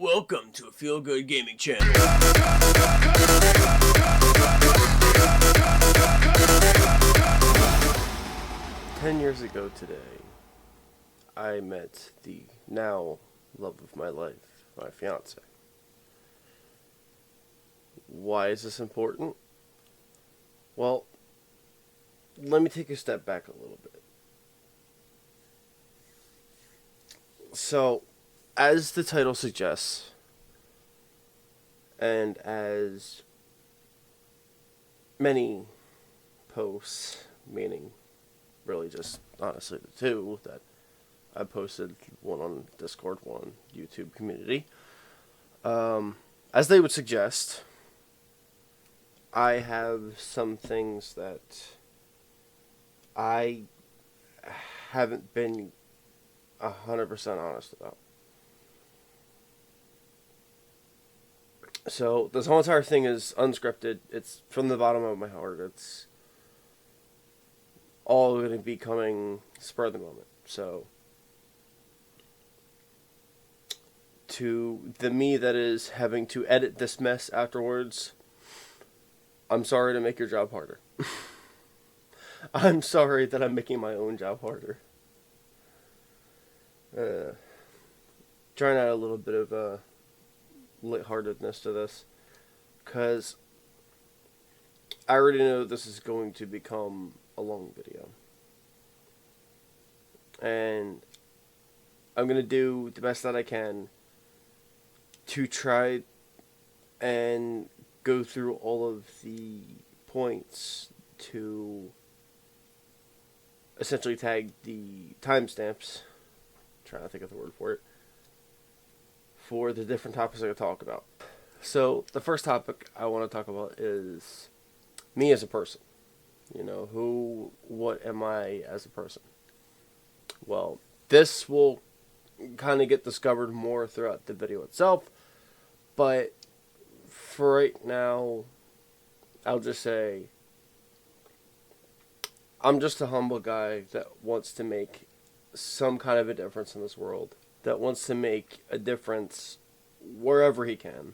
Welcome to a feel-good gaming channel. 10 years ago today, I met the now love of my life, my fiance. Why is this important? Well, let me take a step back a little bit. So, as the title suggests, and as many posts, meaning really just honestly the two that I posted, one on Discord, one on YouTube community, as they would suggest, I have some things that I haven't been 100% honest about. So this whole entire thing is unscripted. It's from the bottom of my heart. It's all going to be coming spur of the moment. So to the me that is having to edit this mess afterwards, I'm sorry to make your job harder. I'm sorry that I'm making my own job harder. Trying to add a little bit of lightheartedness to this, because I already know this is going to become a long video, and I'm going to do the best that I can to try and go through all of the points to essentially tag the timestamps, trying to think of the word for it, for the different topics I could talk about. So the first topic I want to talk about is me as a person. You know, what am I as a person? Well, this will kind of get discovered more throughout the video itself, but for right now, I'll just say I'm just a humble guy that wants to make some kind of a difference in this world, that wants to make a difference wherever he can.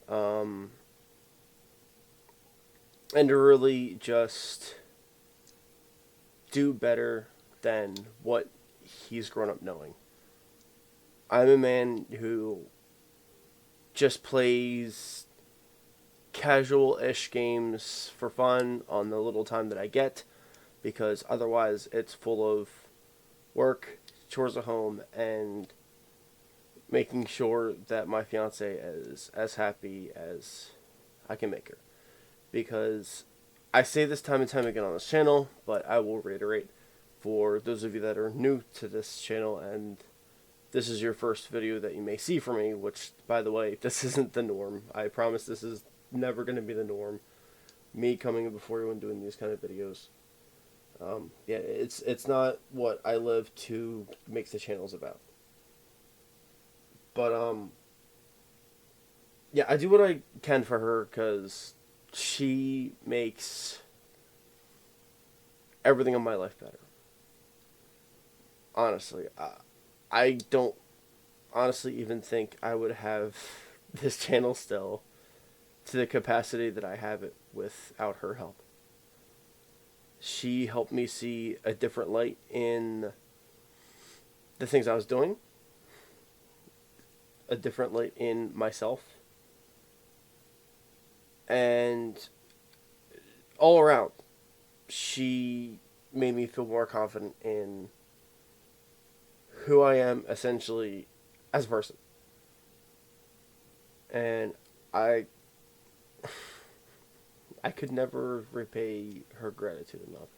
And to really just do better than what he's grown up knowing. I'm a man who just plays casual-ish games for fun on the little time that I get, because otherwise it's full of work, chores at home, and making sure that my fiance is as happy as I can make her. Because I say this time and time again on this channel, but I will reiterate for those of you that are new to this channel and this is your first video that you may see from me, which, by the way, this isn't the norm. I promise this is never going to be the norm. Me coming before you and doing these kind of videos. Yeah, it's not what I live to make the channels about. But, yeah, I do what I can for her, because she makes everything in my life better. Honestly, I don't honestly even think I would have this channel still to the capacity that I have it without her help. She helped me see a different light in the things I was doing, a different light in myself, and all around, she made me feel more confident in who I am essentially as a person. And I could never repay her gratitude enough.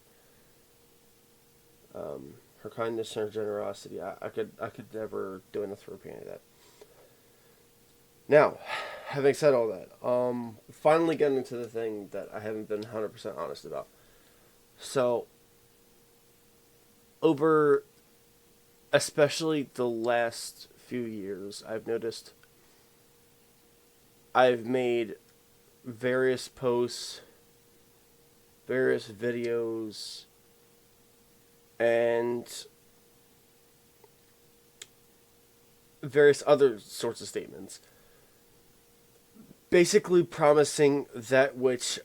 Her kindness and her generosity, I could never do enough to repay any of that. Now, having said all that, finally getting into the thing that I haven't been 100% honest about. So, over especially the last few years, I've noticed I've made various posts, various videos, and various other sorts of statements. Basically promising that which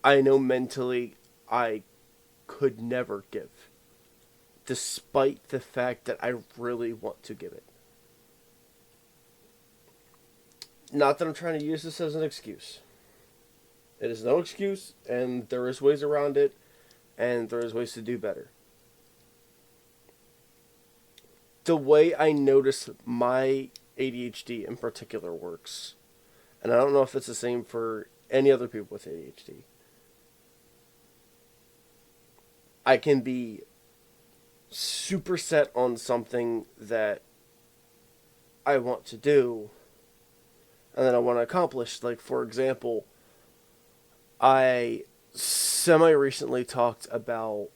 I know mentally I could never give, despite the fact that I really want to give it. Not that I'm trying to use this as an excuse. It is no excuse, and there is ways around it, and there is ways to do better. The way I notice my ADHD in particular works, and I don't know if it's the same for any other people with ADHD, I can be super set on something that I want to do and then I want to accomplish. Like, for example, I semi recently talked about,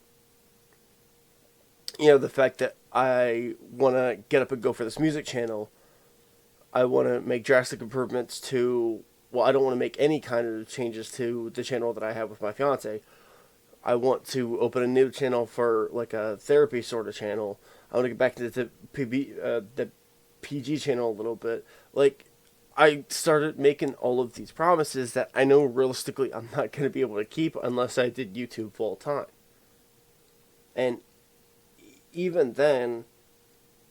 the fact that I want to get up and go for this music channel. I want to make drastic improvements to, well, I don't want to make any kind of changes to the channel that I have with my fiance. I want to open a new channel for like a therapy sort of channel. I want to get back into the PG channel a little bit. Like, I started making all of these promises that I know realistically I'm not going to be able to keep unless I did YouTube full time. And even then,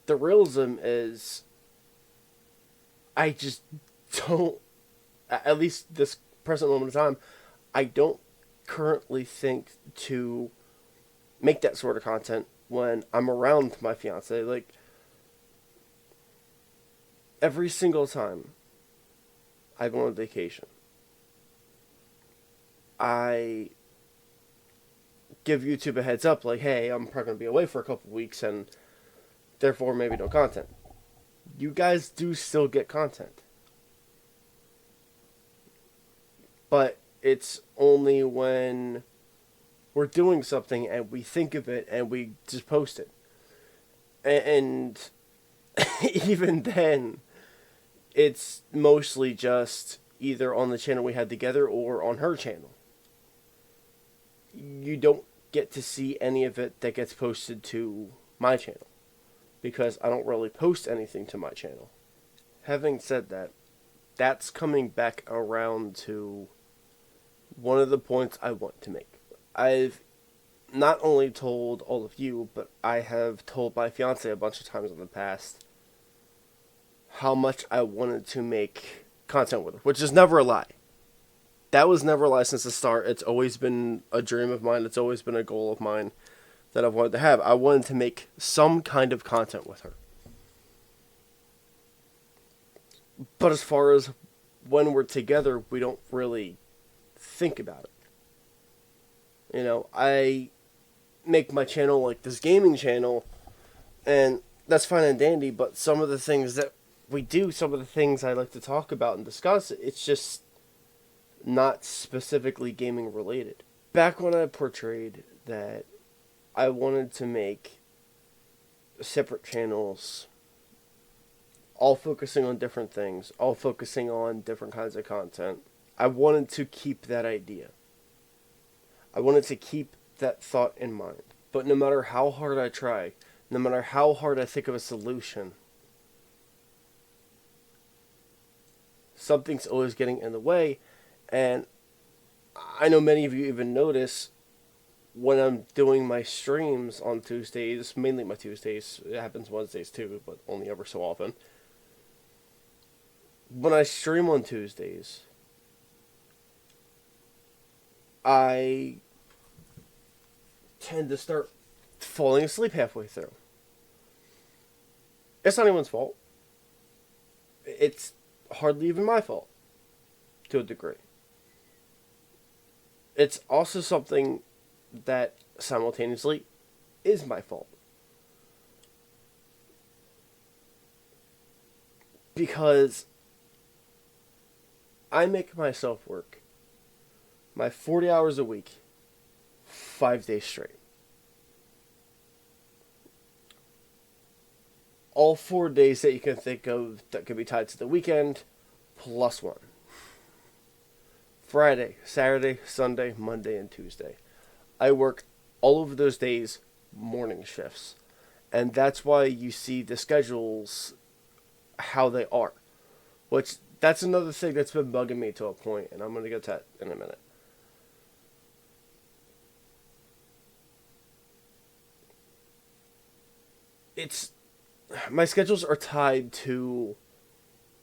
the realism is I just don't, at least this present moment of time, I don't currently think to make that sort of content when I'm around my fiance. Like, every single time I go on vacation, I give YouTube a heads up, like, hey, I'm probably going to be away for a couple weeks, and therefore maybe no content. You guys do still get content. But it's only when we're doing something and we think of it and we just post it. And even then, it's mostly just either on the channel we had together or on her channel. You don't get to see any of it that gets posted to my channel, because I don't really post anything to my channel. Having said that, that's coming back around to one of the points I want to make. I've not only told all of you, but I have told my fiance a bunch of times in the past how much I wanted to make content with her, which is never a lie. That was never a lie since the start. It's always been a dream of mine. It's always been a goal of mine that I've wanted to have. I wanted to make some kind of content with her. But as far as when we're together, we don't really think about it. I make my channel like this gaming channel, and that's fine and dandy, but some of the things that we do, some of the things I like to talk about and discuss, it's just not specifically gaming related. Back when I portrayed that I wanted to make separate channels, all focusing on different things, all focusing on different kinds of content, I wanted to keep that idea. I wanted to keep that thought in mind. But no matter how hard I try, no matter how hard I think of a solution, something's always getting in the way. And I know many of you even notice when I'm doing my streams on Tuesdays, mainly my Tuesdays, it happens Wednesdays too, but only ever so often. When I stream on Tuesdays, I tend to start falling asleep halfway through. It's not anyone's fault. It's hardly even my fault, to a degree. It's also something that simultaneously is my fault. Because I make myself work my 40 hours a week, 5 days straight. All 4 days that you can think of that could be tied to the weekend, plus one. Friday, Saturday, Sunday, Monday, and Tuesday. I work all of those days morning shifts. And that's why you see the schedules how they are. Which, that's another thing that's been bugging me to a point, and I'm going to get to that in a minute. It's my schedules are tied to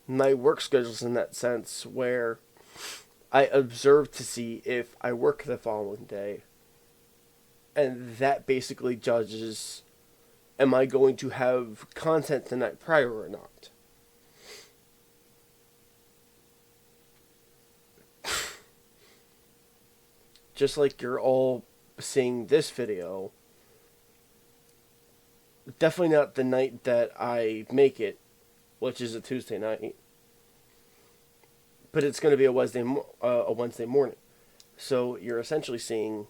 my work schedules in that sense, where I observe to see if I work the following day, and that basically judges, am I going to have content the night prior or not. Just like you're all seeing this video, definitely not the night that I make it, which is a Tuesday night, but it's going to be a Wednesday morning. So you're essentially seeing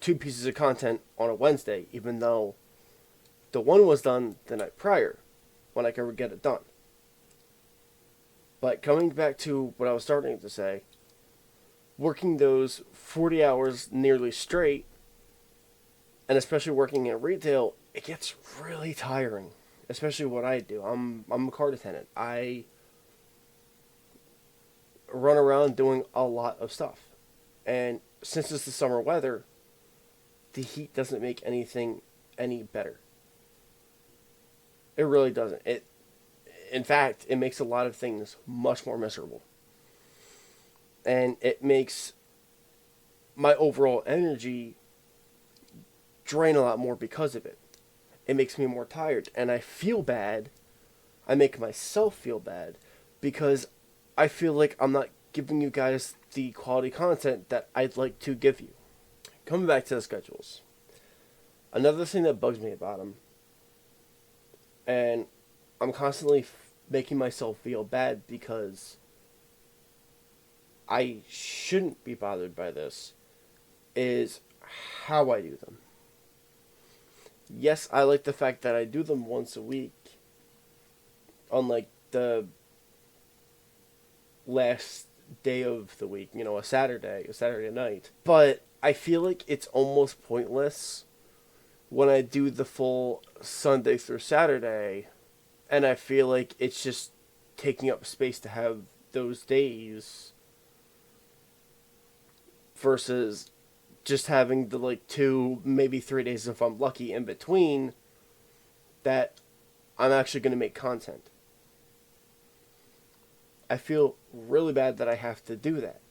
two pieces of content on a Wednesday, even though the one was done the night prior, when I could get it done. But coming back to what I was starting to say, working those 40 hours nearly straight, and especially working in retail, it gets really tiring. Especially what I do. I'm a cart attendant. I run around doing a lot of stuff. And since it's the summer weather, the heat doesn't make anything any better. It really doesn't. In fact, it makes a lot of things much more miserable. And it makes my overall energy drain a lot more because of it. It makes me more tired, and I feel bad. I make myself feel bad because I feel like I'm not giving you guys the quality content that I'd like to give you. Coming back to the schedules, another thing that bugs me about them, and I'm constantly making myself feel bad because I shouldn't be bothered by this, is how I do them. Yes, I like the fact that I do them once a week, unlike the last day of the week, a Saturday night. But I feel like it's almost pointless when I do the full Sunday through Saturday, and I feel like it's just taking up space to have those days versus just having the 2, maybe 3 days if I'm lucky in between that I'm actually going to make content. I feel really bad that I have to do that,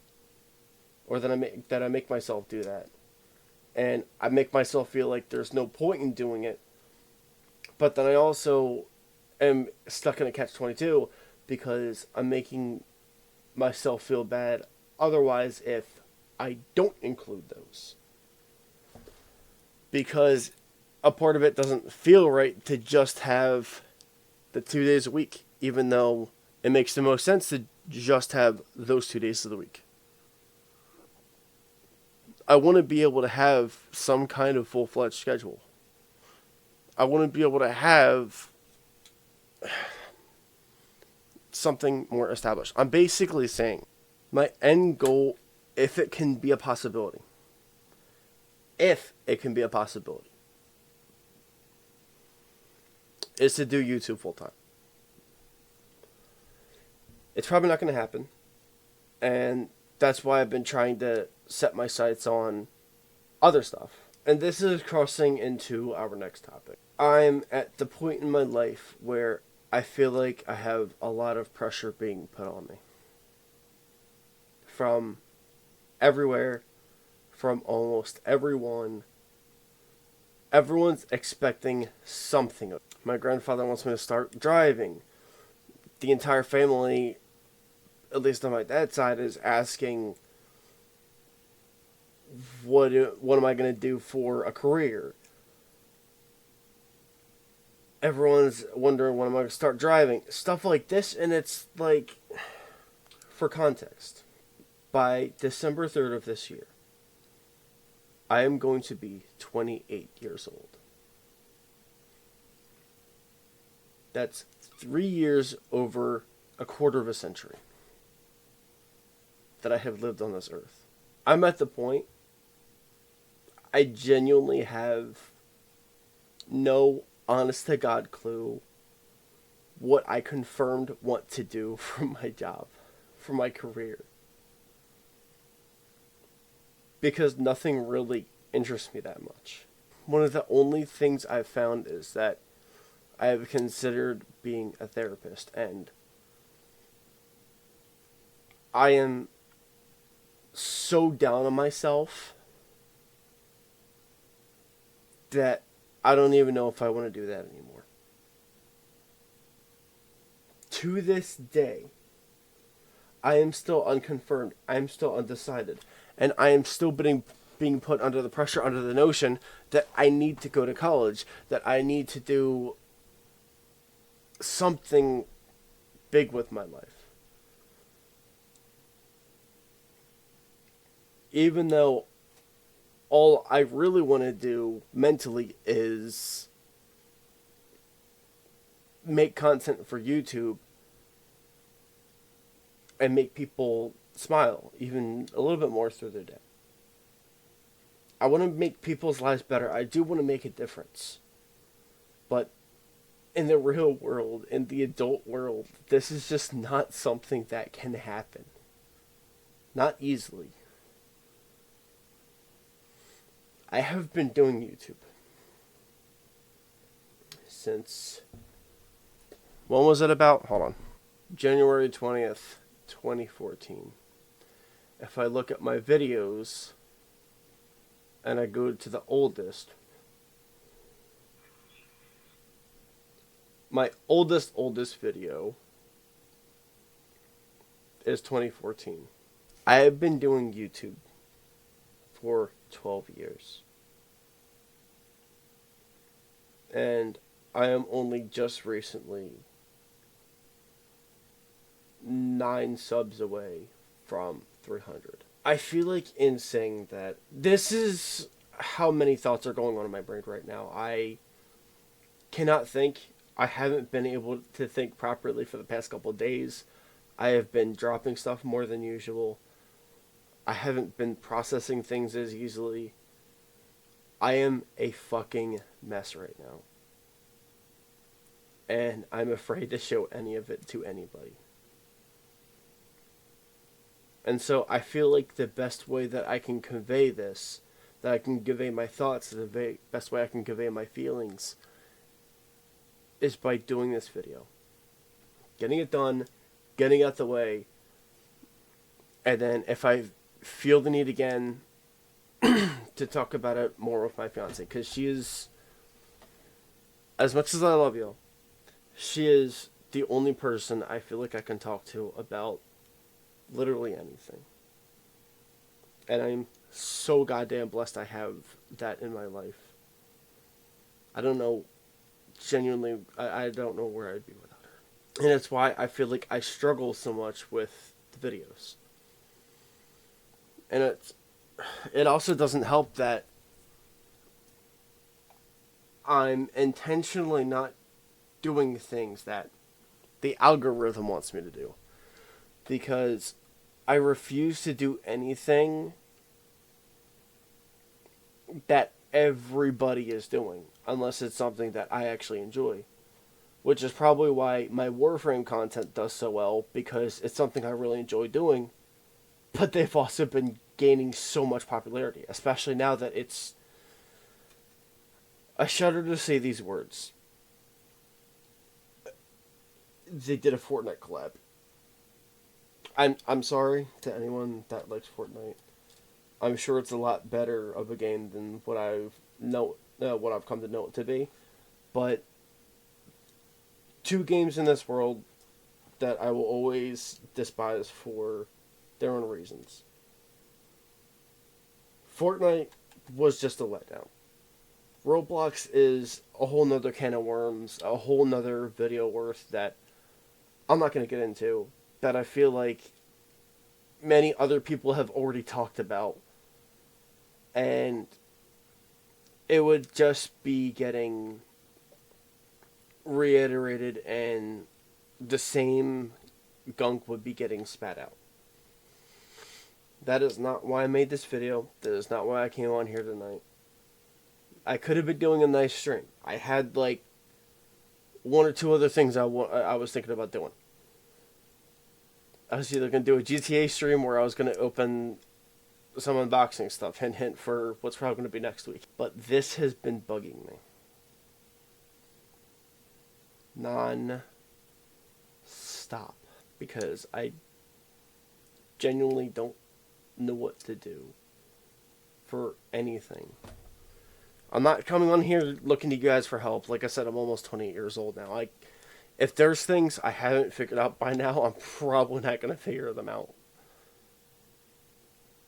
or that I make myself do that, and I make myself feel like there's no point in doing it. But then I also am stuck in a catch-22 because I'm making myself feel bad otherwise if I don't include those. Because a part of it doesn't feel right to just have the 2 days a week, even though it makes the most sense to just have those 2 days of the week. I want to be able to have some kind of full-fledged schedule. I want to be able to have something more established. I'm basically saying my end goal, if it can be a possibility, is to do YouTube full-time. It's probably not going to happen, and that's why I've been trying to set my sights on other stuff. And this is crossing into our next topic. I'm at the point in my life where I feel like I have a lot of pressure being put on me. From everywhere, from almost everyone. Everyone's expecting something. My grandfather wants me to start driving. The entire family, at least on my dad's side, is asking, what am I going to do for a career? Everyone's wondering when am I going to start driving. Stuff like this, and it's like, for context, by December 3rd of this year, I am going to be 28 years old. That's 3 years over a quarter of a century that I have lived on this earth. I'm at the point I genuinely have no honest to God clue what I confirmed want to do for my job, for my career. Because nothing really interests me that much. One of the only things I've found is that I have considered being a therapist, and I am so down on myself that I don't even know if I want to do that anymore. To this day, I am still unconfirmed. I am still undecided. And I am still being put under the pressure, under the notion that I need to go to college, that I need to do something big with my life. Even though all I really want to do mentally is make content for YouTube and make people smile even a little bit more through their day. I want to make people's lives better. I do want to make a difference. But in the real world, in the adult world, this is just not something that can happen. Not easily. I have been doing YouTube since... When was it about? Hold on. January 20th, 2014. If I look at my videos and I go to the oldest, my oldest video is 2014. I have been doing YouTube for 12 years. And I am only just recently 9 subs away from 300. I feel like in saying that, this is how many thoughts are going on in my brain right now. I cannot think. I haven't been able to think properly for the past couple of days. I have been dropping stuff more than usual. I haven't been processing things as easily. I am a fucking mess right now. And I'm afraid to show any of it to anybody. And so I feel like the best way that I can convey this, that I can convey my thoughts, the best way I can convey my feelings, is by doing this video. Getting it done, getting out the way, and then if I feel the need again to talk about it more with my fiance, because she is, as much as I love you, she is the only person I feel like I can talk to about literally anything. And I'm so goddamn blessed I have that in my life. I don't know, genuinely, I don't know where I'd be without her. And that's why I feel like I struggle so much with the videos. And it also doesn't help that I'm intentionally not doing things that the algorithm wants me to do. Because I refuse to do anything that everybody is doing, unless it's something that I actually enjoy. Which is probably why my Warframe content does so well, because it's something I really enjoy doing. But they've also been gaining so much popularity, especially now that it's... I shudder to say these words. They did a Fortnite collab. I'm sorry to anyone that likes Fortnite. I'm sure it's a lot better of a game than what I've come to know it to be. But 2 games in this world that I will always despise for their own reasons. Fortnite was just a letdown. Roblox is a whole nother can of worms, a whole nother video worth that I'm not going to get into, that I feel like many other people have already talked about. And it would just be getting reiterated, and the same gunk would be getting spat out. That is not why I made this video. That is not why I came on here tonight. I could have been doing a nice stream. I had like one or two other things I was thinking about doing. I was either going to do a GTA stream or I was going to open some unboxing stuff. Hint, hint for what's probably going to be next week. But this has been bugging me. Non-stop. Because I genuinely don't know what to do for anything. I'm not coming on here looking to you guys for help. Like I said, I'm almost 28 years old now. If there's things I haven't figured out by now, I'm probably not going to figure them out.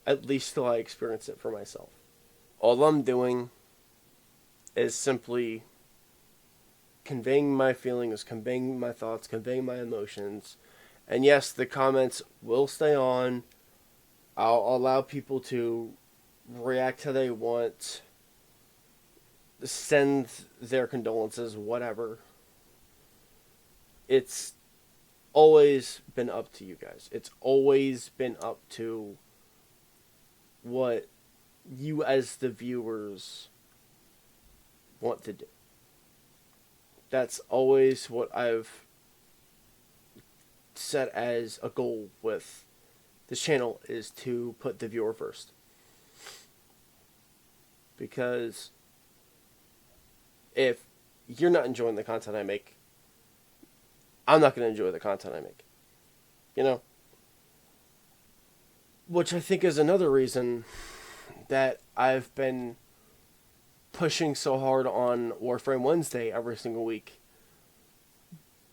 At least till I experience it for myself. All I'm doing is simply conveying my feelings, conveying my thoughts, conveying my emotions. And yes, the comments will stay on. I'll allow people to react how they want, send their condolences, whatever. It's always been up to you guys. It's always been up to what you as the viewers want to do. That's always what I've set as a goal with this channel, is to put the viewer first. Because if you're not enjoying the content I make, I'm not going to enjoy the content I make. You know? Which I think is another reason that I've been pushing so hard on Warframe Wednesday every single week.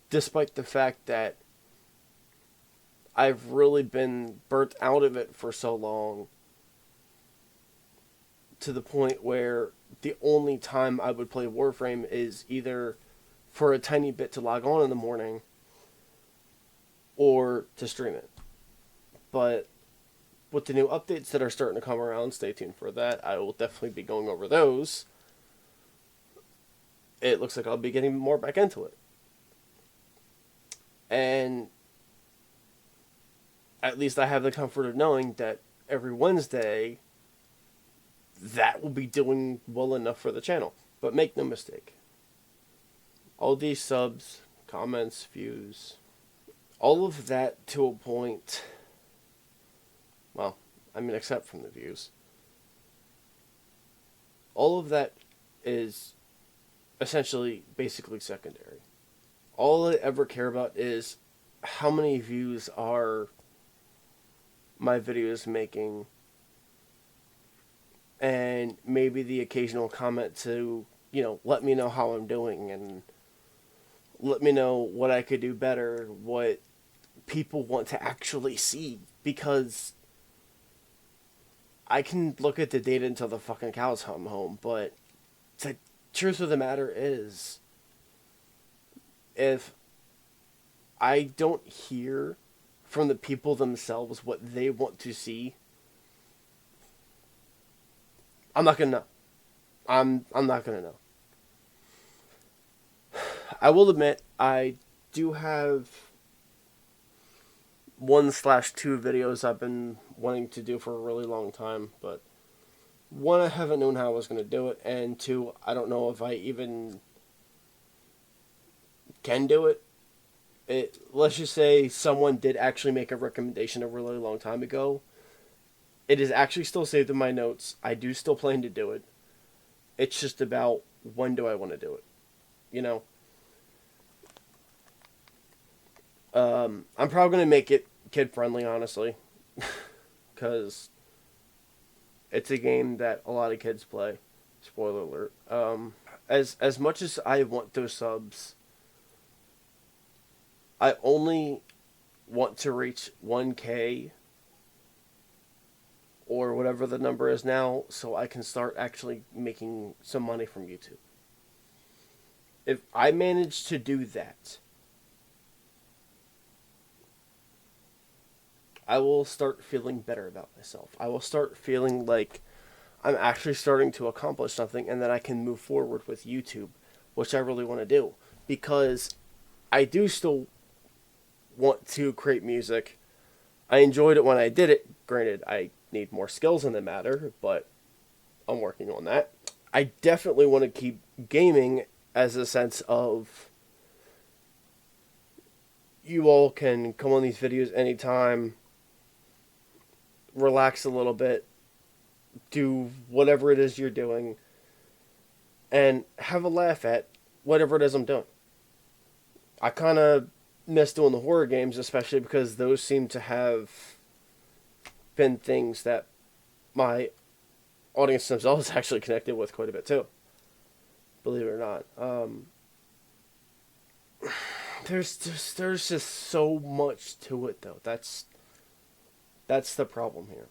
Despite the fact that I've really been burnt out of it for so long. To the point where the only time I would play Warframe is either for a tiny bit to log on in the morning or to stream it. But with the new updates that are starting to come around, stay tuned for that. I will definitely be going over those. It looks like I'll be getting more back into it. And at least I have the comfort of knowing that every Wednesday that will be doing well enough for the channel. But make no mistake, all these subs, comments, views, all of that to a point, well, I mean, except from the views, all of that is essentially basically secondary. All I ever care about is how many views are my videos making, and maybe the occasional comment to, let me know how I'm doing and let me know what I could do better, what people want to actually see. Because I can look at the data until the fucking cows come home, but the truth of the matter is, if I don't hear from the people themselves what they want to see, I'm not gonna know. I'm not gonna know. I will admit, I do have 1/2 videos I've been wanting to do for a really long time, but one, I haven't known how I was gonna do it, and two, I don't know if I even can do it. Let's just say someone did actually make a recommendation a really long time ago. It is actually still saved in my notes. I do still plan to do it. It's just about when do I want to do it. I'm probably going to make it kid-friendly, honestly. Because it's a game that a lot of kids play. Spoiler alert. As much as I want those subs, I only want to reach 1K or whatever the number is now, so I can start actually making some money from YouTube. If I manage to do that, I will start feeling better about myself. I will start feeling like I'm actually starting to accomplish something, and that I can move forward with YouTube, which I really want to do. Because I do still want to create music. I enjoyed it when I did it. Granted, I need more skills in the matter, but I'm working on that. I definitely want to keep gaming as a sense of you all can come on these videos anytime, relax a little bit, do whatever it is you're doing, and have a laugh at whatever it is I'm doing. I kind of miss doing the horror games, especially because those seem to have been things that my audience themselves actually connected with quite a bit too. Believe it or not. There's just so much to it though. That's the problem here.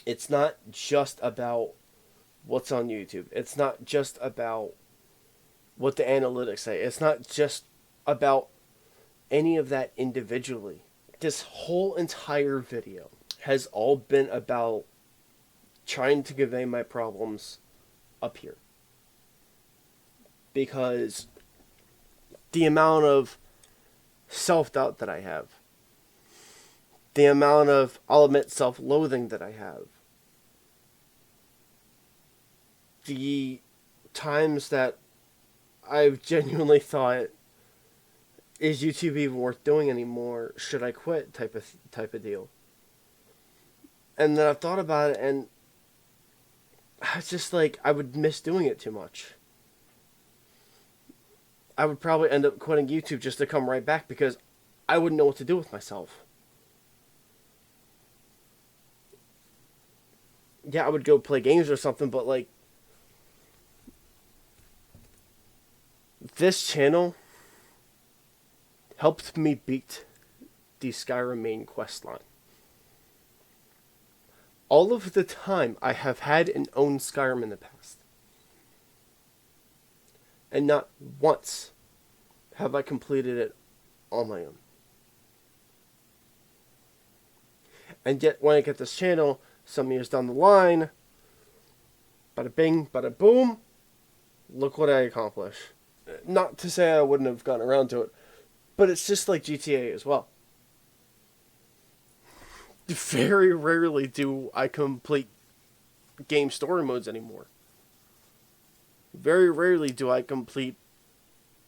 It's not just about what's on YouTube. It's not just about what the analytics say. It's not just about any of that individually. This whole entire video has all been about trying to convey my problems up here. Because the amount of self-doubt that I have, the amount of, I'll admit, self-loathing that I have, the times that I've genuinely thought, is YouTube even worth doing anymore? Should I quit? Type of deal. And then I've thought about it, and it's just like I would miss doing it too much. I would probably end up quitting YouTube just to come right back because I wouldn't know what to do with myself. Yeah, I would go play games or something, but like, this channel helped me beat the Skyrim main quest line. All of the time I have had and owned Skyrim in the past, and not once have I completed it on my own. And yet when I get this channel, some years down the line, bada bing, bada boom, look what I accomplish. Not to say I wouldn't have gotten around to it, but it's just like GTA as well. Very rarely do I complete game story modes anymore. Very rarely do I complete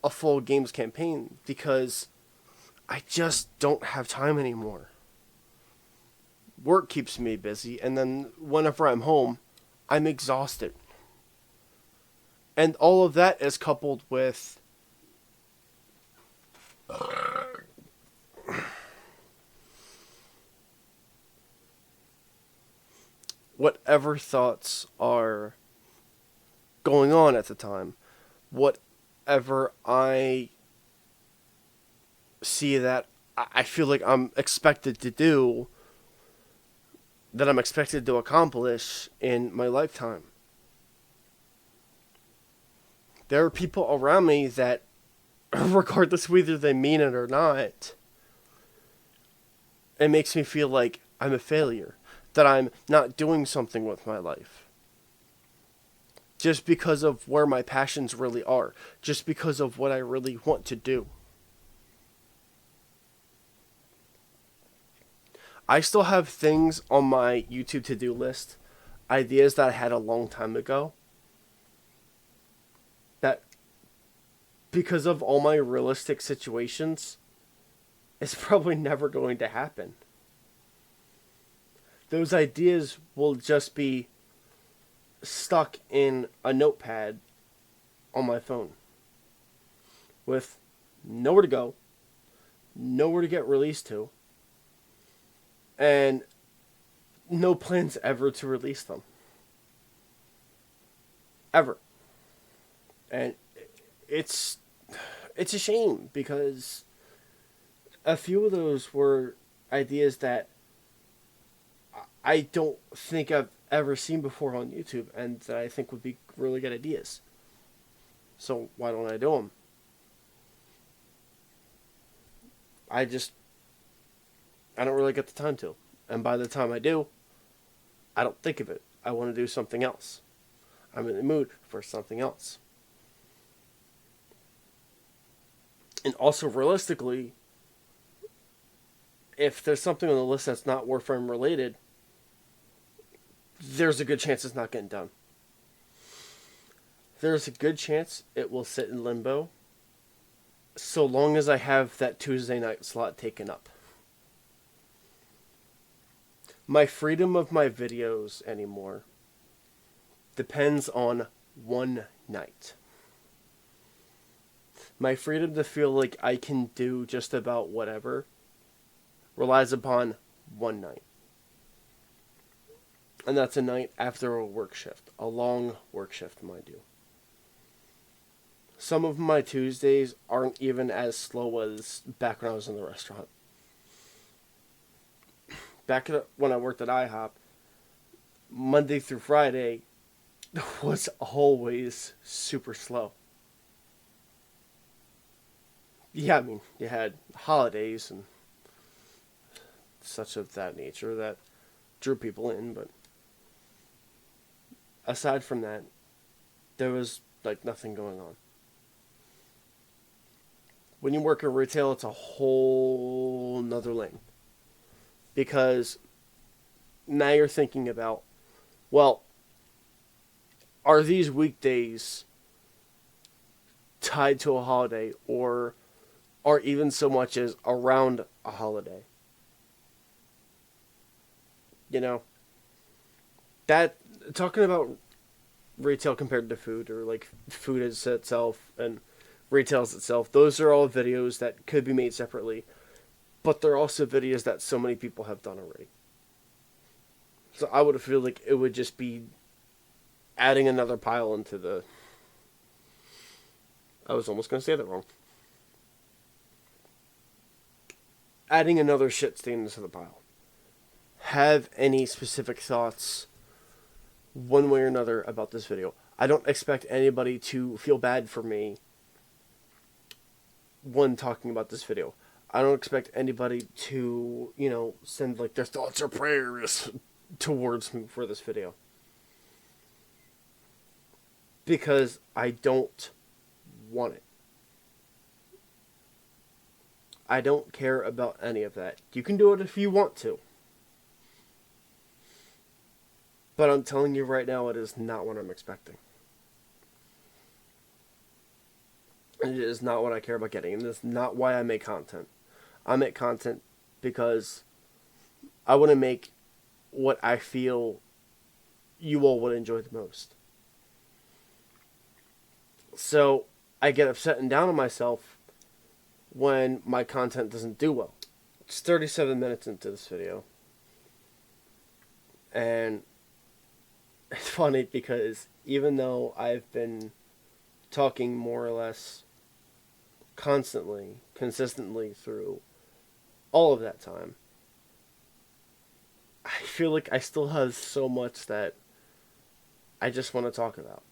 a full games campaign because I just don't have time anymore. Work keeps me busy, and then whenever I'm home, I'm exhausted. And all of that is coupled with whatever thoughts are going on at the time. Whatever I see that I feel like I'm expected to do, that I'm expected to accomplish in my lifetime. There are people around me that, regardless whether they mean it or not, it makes me feel like I'm a failure, that I'm not doing something with my life. Just because of where my passions really are, just because of what I really want to do. I still have things on my YouTube to-do list, ideas that I had a long time ago, that because of all my realistic situations, it's probably never going to happen. Those ideas will just be stuck in a notepad on my phone with nowhere to go, nowhere to get released to, and no plans ever to release them. Ever. And it's a shame because a few of those were ideas that I don't think I've ever seen before on YouTube and that I think would be really good ideas. So why don't I do them? I don't really get the time to. And by the time I do, I don't think of it. I want to do something else. I'm in the mood for something else. And also, realistically, if there's something on the list that's not Warframe related, there's a good chance it's not getting done. There's a good chance it will sit in limbo so long as I have that Tuesday night slot taken up. My freedom of my videos anymore depends on one night. My freedom to feel like I can do just about whatever relies upon one night. And that's a night after a work shift. A long work shift, mind you. Some of my Tuesdays aren't even as slow as back when I was in the restaurant. Back when I worked at IHOP, Monday through Friday was always super slow. Yeah, I mean, you had holidays and such of that nature that drew people in, but aside from that, there was like nothing going on. When you work in retail, it's a whole nother lane. Because now you're thinking about, well, are these weekdays tied to a holiday or are even so much as around a holiday? You know, that, talking about retail compared to food, or like food as itself and retail as itself, those are all videos that could be made separately, but they're also videos that so many people have done already. So I would feel like it would just be adding another pile into the... I was almost going to say that wrong. Adding another shit stain into the pile. Have any specific thoughts, one way or another, about this video? I don't expect anybody to feel bad for me when talking about this video. I don't expect anybody to, send like their thoughts or prayers towards me for this video. Because I don't want it. I don't care about any of that. You can do it if you want to. But I'm telling you right now, it is not what I'm expecting. It is not what I care about getting. And it's not why I make content. I make content because I want to make what I feel you all would enjoy the most. So I get upset and down on myself when my content doesn't do well. It's 37 minutes into this video. And it's funny because even though I've been talking more or less constantly, consistently through all of that time, I feel like I still have so much that I just want to talk about.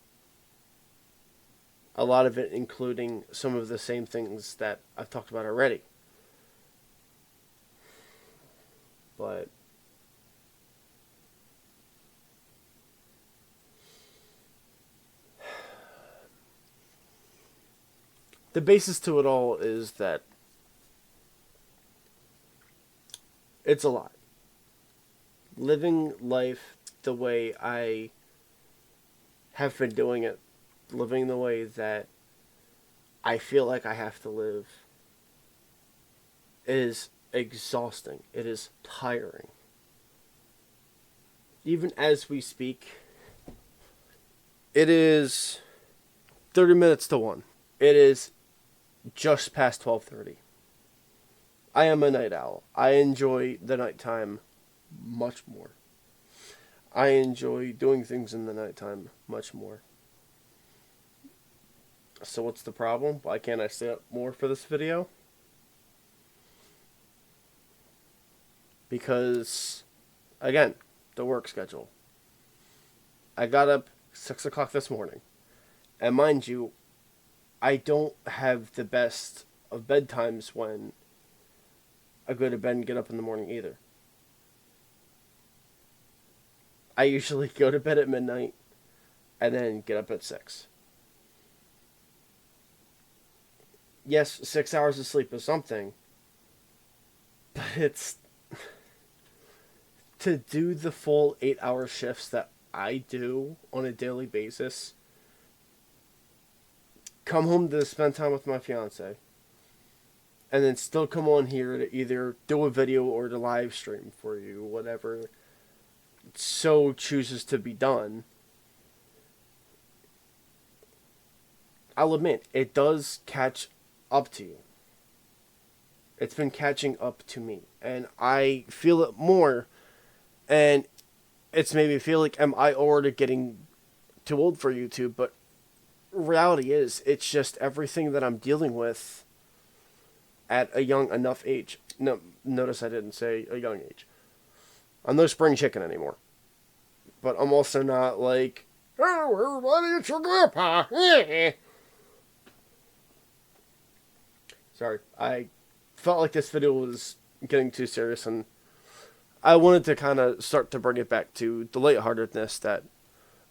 A lot of it including some of the same things that I've talked about already. But the basis to it all is that it's a lot. Living life the way I have been doing it, living the way that I feel like I have to live, is exhausting. It is tiring. Even as we speak, it is 30 minutes to 1. It is just past 12:30. I am a night owl. I enjoy the nighttime much more. I enjoy doing things in the nighttime much more. So what's the problem? Why can't I stay up more for this video? Because, again, the work schedule. I got up 6 o'clock this morning. And mind you, I don't have the best of bedtimes when I go to bed and get up in the morning either. I usually go to bed at midnight and then get up at 6. Yes, 6 hours of sleep is something, but it's to do the full 8-hour shifts that I do on a daily basis, come home to spend time with my fiance, and then still come on here to either do a video or to live stream for you, whatever so chooses to be done, I'll admit, it does catch up to you. It's been catching up to me, and I feel it more, and it's made me feel like, am I already getting too old for YouTube? But reality is, it's just everything that I'm dealing with at a young enough age. No, notice I didn't say a young age. I'm no spring chicken anymore. But I'm also not like, oh, everybody, it's your grandpa. Sorry, I felt like this video was getting too serious, and I wanted to kind of start to bring it back to the lightheartedness that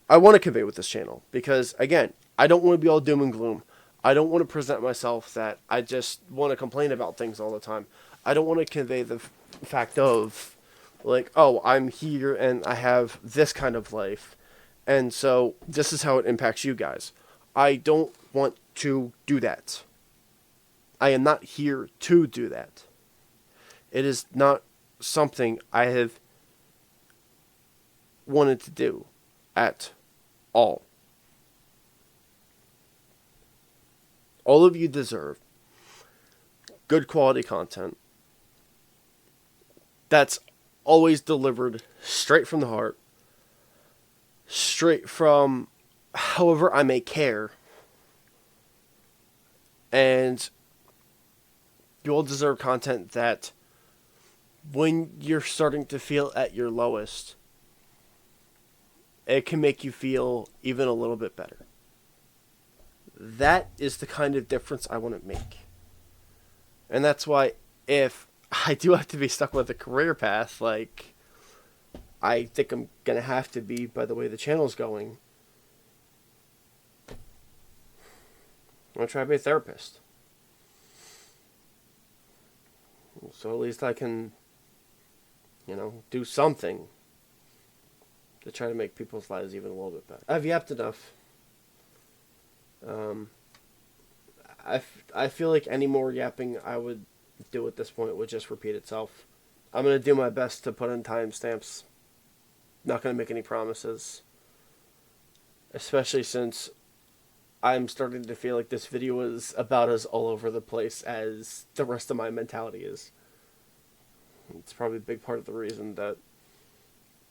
I want to convey with this channel. Because, again, I don't want to be all doom and gloom. I don't want to present myself that I just want to complain about things all the time. I don't want to convey the fact of, like, oh, I'm here and I have this kind of life, and so this is how it impacts you guys. I don't want to do that. I am not here to do that. It is not something I have wanted to do at all. All of you deserve good quality content that's always delivered straight from the heart, straight from however I may care, and you all deserve content that when you're starting to feel at your lowest, it can make you feel even a little bit better. That is the kind of difference I want to make. And that's why if I do have to be stuck with a career path, like I think I'm going to have to be by the way the channel's going, I'm going to try to be a therapist. So at least I can, do something to try to make people's lives even a little bit better. I've yapped enough. I feel like any more yapping I would do at this point would just repeat itself. I'm going to do my best to put in timestamps. Not going to make any promises. Especially since I'm starting to feel like this video is about as all over the place as the rest of my mentality is. It's probably a big part of the reason that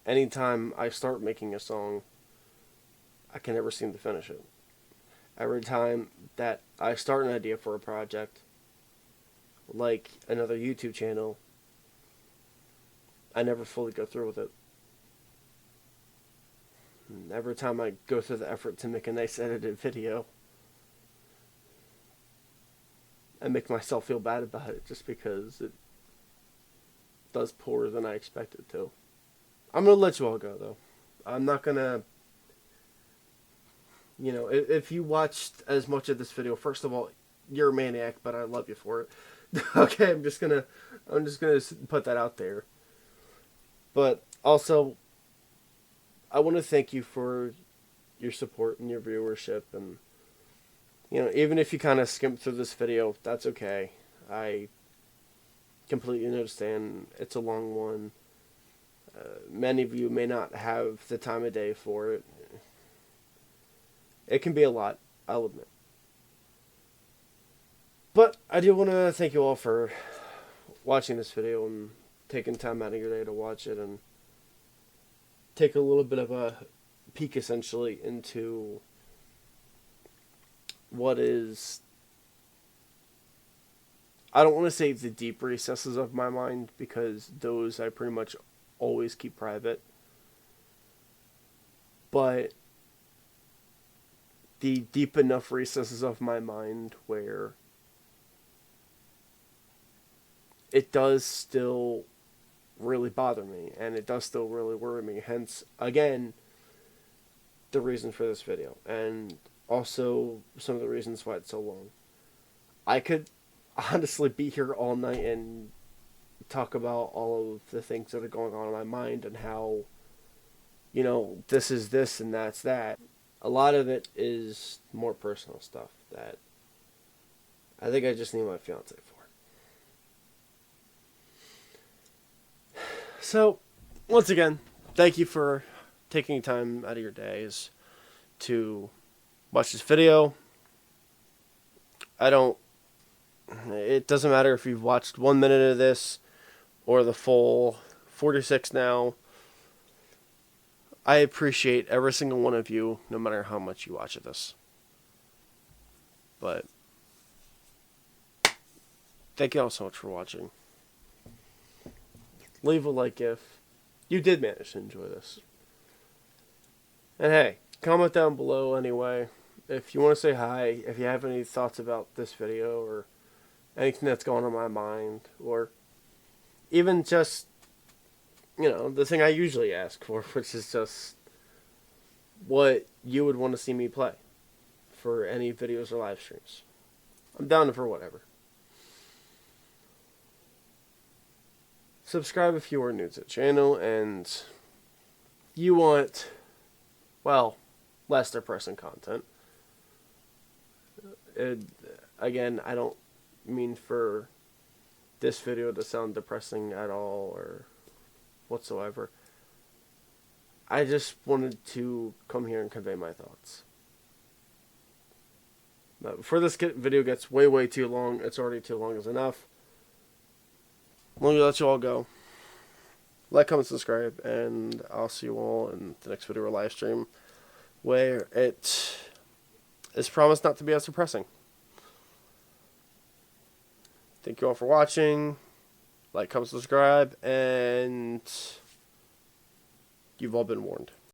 anytime I start making a song, I can never seem to finish it. Every time that I start an idea for a project, like another YouTube channel, I never fully go through with it. And every time I go through the effort to make a nice edited video, I make myself feel bad about it just because it does poorer than I expected it to. I'm going to let you all go, though. I'm not going to... if you watched as much of this video, first of all, you're a maniac, but I love you for it. Okay, I'm just gonna put that out there. But also, I want to thank you for your support and your viewership, and even if you kind of skimp through this video, that's okay. I completely understand it's a long one. Many of you may not have the time of day for it. It can be a lot, I'll admit. But I do want to thank you all for watching this video and taking time out of your day to watch it and take a little bit of a peek, essentially, into what is... I don't want to say the deep recesses of my mind, because those I pretty much always keep private. But the deep enough recesses of my mind where it does still really bother me, and it does still really worry me. Hence, again, the reason for this video, and also some of the reasons why it's so long. I could honestly be here all night and talk about all of the things that are going on in my mind and how, this is this and that's that. A lot of it is more personal stuff that I think I just need my fiance for. So, once again, thank you for taking time out of your days to watch this video. It doesn't matter if you've watched 1 minute of this or the full 46 now. I appreciate every single one of you, no matter how much you watch this. But thank you all so much for watching. Leave a like if you did manage to enjoy this. And hey, comment down below anyway. If you want to say hi, if you have any thoughts about this video or anything that's going on my mind, or even just, the thing I usually ask for, which is just what you would want to see me play for any videos or live streams. I'm down for whatever. Subscribe if you are new to the channel and you want, less depressing content. Again, I don't mean for this video to sound depressing at all or whatsoever. I just wanted to come here and convey my thoughts. Now, before this video gets way too long, it's already too long as enough. Let me let you all go. Like, comment, subscribe, and I'll see you all in the next video or live stream where it is promised not to be as depressing. Thank you all for watching. Like, comment, subscribe, and you've all been warned.